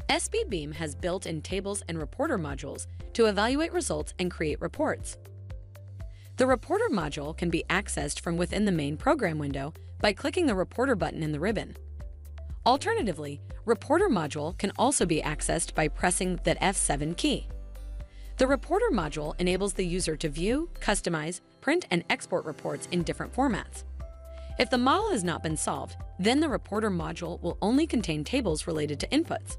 SpBeam has built-in tables and reporter modules to evaluate results and create reports. The reporter module can be accessed from within the main program window by clicking the reporter button in the ribbon. Alternatively, reporter module can also be accessed by pressing the F7 key. The reporter module enables the user to view, customize, print, and export reports in different formats. If the model has not been solved, then the reporter module will only contain tables related to inputs.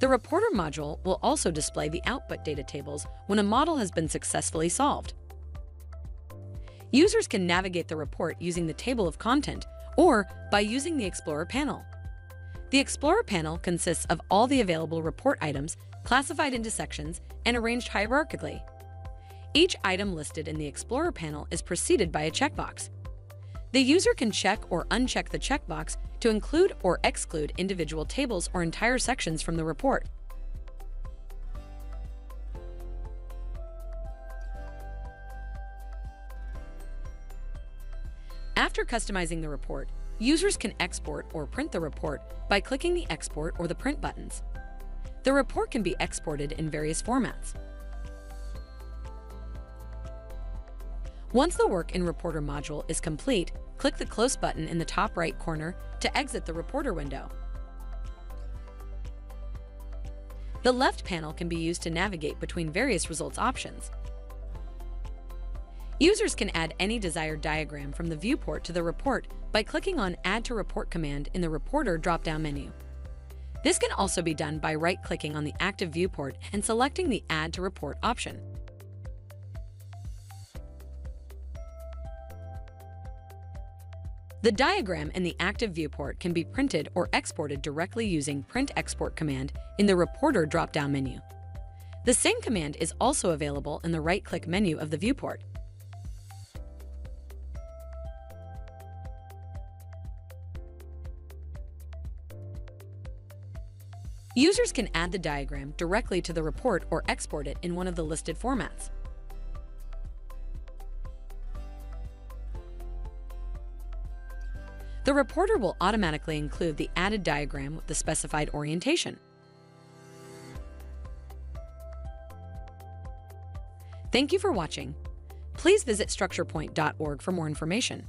The reporter module will also display the output data tables when a model has been successfully solved. Users can navigate the report using the table of content or by using the Explorer panel. The Explorer panel consists of all the available report items classified into sections and arranged hierarchically. Each item listed in the Explorer panel is preceded by a checkbox. The user can check or uncheck the checkbox to include or exclude individual tables or entire sections from the report. After customizing the report, users can export or print the report by clicking the Export or the Print buttons. The report can be exported in various formats. Once the work in Reporter module is complete, click the Close button in the top right corner to exit the Reporter window. The left panel can be used to navigate between various results options. Users can add any desired diagram from the viewport to the report by clicking on Add to Report command in the Reporter drop-down menu. This can also be done by right-clicking on the active viewport and selecting the Add to Report option. The diagram in the active viewport can be printed or exported directly using Print Export command in the Reporter drop-down menu. The same command is also available in the right-click menu of the viewport. Users can add the diagram directly to the report or export it in one of the listed formats. The reporter will automatically include the added diagram with the specified orientation. Thank you for watching. Please visit StructurePoint.org for more information.